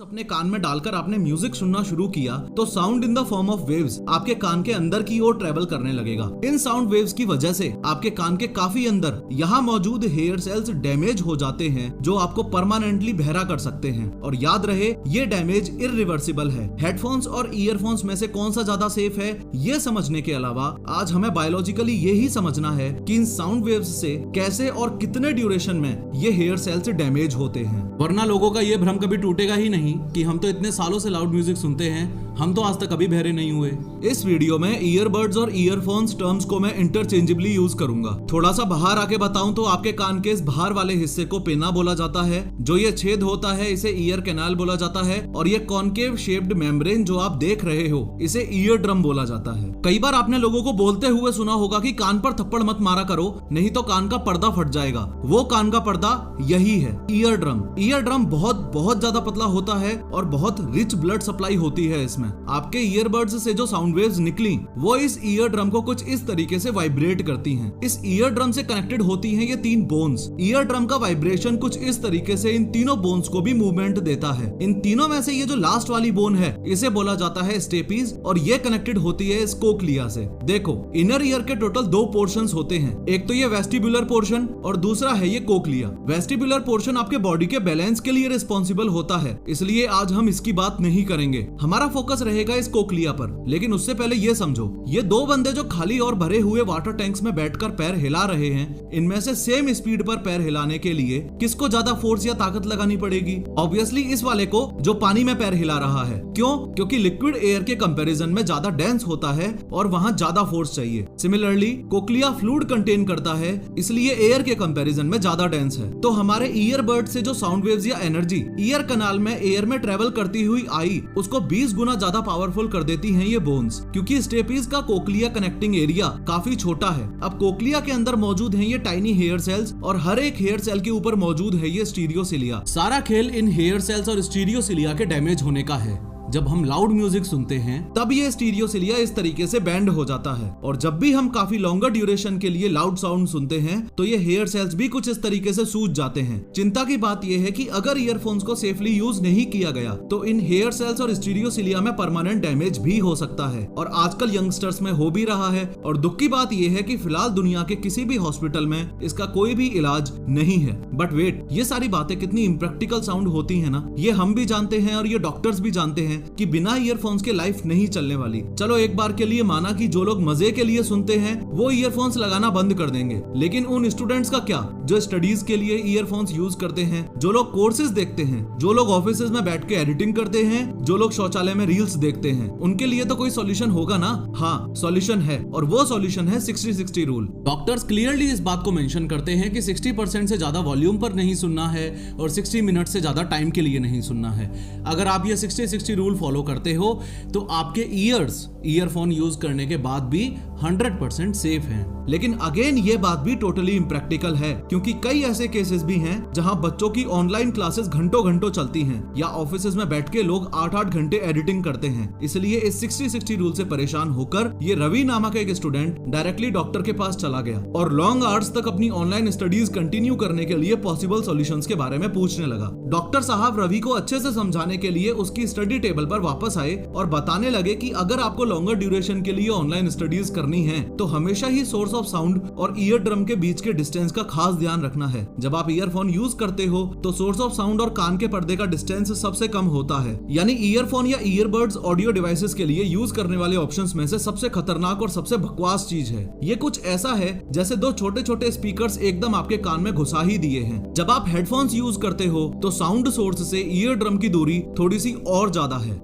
अपने कान में डालकर आपने म्यूजिक सुनना शुरू किया तो sound in the form of waves आपके कान के अंदर की ओर ट्रेवल करने लगेगा। इन साउंड वेव्स की वजह से आपके कान के काफी अंदर यहाँ मौजूद हेयर सेल्स डैमेज हो जाते हैं जो आपको परमानेंटली बहरा कर सकते हैं। और याद रहे ये डैमेज इरिवर्सिबल है। हेडफोन्स और ईयरफोन्स में से कौन सा ज्यादा सेफ है ये समझने के अलावा आज हमें बायोलॉजिकली यही समझना है कि इन साउंड वेव्स से कैसे और कितने ड्यूरेशन में ये हेयर सेल्स डैमेज होते हैं। वरना लोगों का ये भ्रम कभी टूटेगा ही नहीं कि हम तो इतने सालों से लाउड म्यूजिक सुनते हैं, हम तो आज तक कभी बहरे नहीं हुए। इस वीडियो में ईयरबड्स और ईयरफोन्स टर्म्स को मैं इंटरचेंजेबली यूज करूंगा। थोड़ा सा बाहर आके बताऊं तो आपके कान के इस बाहर वाले हिस्से को पेना बोला जाता है। जो ये छेद होता है इसे ईयर कैनाल बोला जाता है और ये कॉनकेव शेप्ड मेम्ब्रेन जो आप देख रहे हो इसे ईयर ड्रम बोला जाता है। कई बार आपने लोगों को बोलते हुए सुना होगा कि कान पर थप्पड़ मत मारा करो नहीं तो कान का पर्दा फट जाएगा। वो कान का पर्दा यही है, ईयर ड्रम। ईयर ड्रम बहुत ज्यादा पतला होता है और बहुत रिच ब्लड सप्लाई होती है इसमें। आपके ईयरबड्स से जो साउंड वेव्स निकली वो इस ईयर ड्रम को कुछ इस तरीके से वाइब्रेट करती हैं। इस ईयर ड्रम से कनेक्टेड होती हैं ये 3 बोन्स। ईयर ड्रम का वाइब्रेशन कुछ इस तरीके से इन तीनों बोन्स को भी मूवमेंट देता है। इन तीनों में से ये जो लास्ट वाली बोन है इसे बोला जाता है स्टेपीज और ये कनेक्टेड होती है इस कोक्लिया से। देखो इनर ईयर के टोटल 2 पोर्शंस होते हैं, एक तो ये वेस्टिबुलर पोर्शन और दूसरा है ये कोक्लिया। वेस्टिबुलर पोर्शन आपके बॉडी के बैलेंस के लिए रिस्पॉन्सिबल होता है, इसलिए आज हम इसकी बात नहीं करेंगे। हमारा फोकस रहेगा इस कोक्लिया पर। लेकिन उससे पहले ये समझो, ये 2 बंदे जो खाली और भरे हुए वाटर टैंक्स में बैठकर पैर हिला रहे हैं, इनमें से सेम स्पीड पर पैर हिलाने के लिए किसको ज्यादा फोर्स या ताकत लगानी पड़ेगी? ऑब्वियसली इस वाले को जो पानी में पैर हिला रहा है। क्यों? क्योंकि लिक्विड एयर के कंपैरिजन में ज्यादा डेंस होता है और वहां ज्यादा फोर्स चाहिए। सिमिलरली कोक्लिया फ्लूइड कंटेन करता है, इसलिए एयर के कंपैरिजन में ज्यादा डेंस है। तो हमारे ईयरबड से जो साउंड वेव्स या एनर्जी ईयर कनाल में एयर में ट्रेवल करती हुई आई उसको 20 गुना ज्यादा पावरफुल कर देती हैं ये बोन्स, क्योंकि स्टेपीज का कोक्लिया कनेक्टिंग एरिया काफी छोटा है। अब कोक्लिया के अंदर मौजूद हैं ये टाइनी हेयर सेल्स और हर एक हेयर सेल के ऊपर मौजूद है ये स्टीरियोसिलिया। सारा खेल इन हेयर सेल्स और स्टीरियोसिलिया के डैमेज होने का है। जब हम लाउड म्यूजिक सुनते हैं तब ये स्टीरियोसिलिया इस तरीके से बैंड हो जाता है और जब भी हम काफी लॉन्गर ड्यूरेशन के लिए लाउड साउंड सुनते हैं तो ये हेयर सेल्स भी कुछ इस तरीके से सूज जाते हैं। चिंता की बात यह है कि अगर ईयरफोन्स को सेफली यूज नहीं किया गया तो इन हेयर सेल्स और स्टीरियोसिलिया में परमानेंट डैमेज भी हो सकता है और आजकल यंगस्टर्स में हो भी रहा है। और दुख की बात यह है कि फिलहाल दुनिया के किसी भी हॉस्पिटल में इसका कोई भी इलाज नहीं है। बट वेट, ये सारी बातें कितनी इम्प्रैक्टिकल साउंड होती है ना, ये हम भी जानते हैं और ये डॉक्टर्स भी जानते हैं कि बिना ईयरफोन्स के लाइफ नहीं चलने वाली। चलो एक बार के लिए माना कि जो लोग मजे के लिए सुनते हैं वो ईयरफोन्स लगाना बंद कर देंगे, लेकिन उन स्टूडेंट्स का क्या जो स्टडीज के लिए ईयरफोन्स यूज करते हैं, जो लोग कोर्सेज देखते हैं, जो लोग ऑफिस में बैठ के एडिटिंग करते हैं, जो लोग शौचालय में रील्स देखते हैं, उनके लिए तो कोई सॉल्यूशन होगा ना? हाँ, सॉल्यूशन है और वो सॉल्यूशन है 60-60 रूल। डॉक्टर्स क्लियरली इस बात को मेंशन करते हैं कि 60% से ज्यादा वॉल्यूम पर नहीं सुनना है और 60 मिनट से ज्यादा टाइम के लिए नहीं सुनना है। अगर आप ये 60-60 रूल फॉलो करते हो तो आपके ईयर्स ईयरफोन यूज करने के बाद भी 100% सेफ हैं। लेकिन अगेन ये बात भी टोटली इम्प्रैक्टिकल है, क्योंकि कई ऐसे केसेस भी हैं जहां बच्चों की ऑनलाइन क्लासेस घंटों चलती हैं या ऑफिसेज में बैठ के लोग 8-8 घंटे एडिटिंग करते हैं। इसलिए इस 60-60 रूल से परेशान होकर ये रवि नामक एक स्टूडेंट डायरेक्टली डॉक्टर के पास चला गया और लॉन्ग आवर्स तक अपनी ऑनलाइन स्टडीज कंटिन्यू करने के लिए पॉसिबल सॉल्यूशंस के बारे में पूछने लगा। डॉक्टर साहब रवि को अच्छे से समझाने के लिए उसकी स्टडी टेबल पर वापस आए और बताने लगे कि अगर आपको लॉन्गर ड्यूरेशन के लिए ऑनलाइन स्टडीज करनी है तो हमेशा ही सोर्स ऑफ साउंड और ईयर ड्रम के बीच के डिस्टेंस का खास ध्यान रखना है। जब आप ईयरफोन यूज करते हो तो सोर्स ऑफ साउंड और कान के पर्दे का डिस्टेंस सबसे कम होता है, यानी ईयरफोन या ईयरबड्स ऑडियो डिवाइसेस के लिए यूज करने वाले ऑप्शंस में से सबसे खतरनाक और सबसे बकवास चीज है। ये कुछ ऐसा है जैसे 2 छोटे-छोटे स्पीकर्स एकदम आपके कान में घुसा ही दिए हैं। जब आप हेडफोन्स यूज करते हो तो साउंड सोर्स से ईयर ड्रम की दूरी थोड़ी सी और ज्यादा है।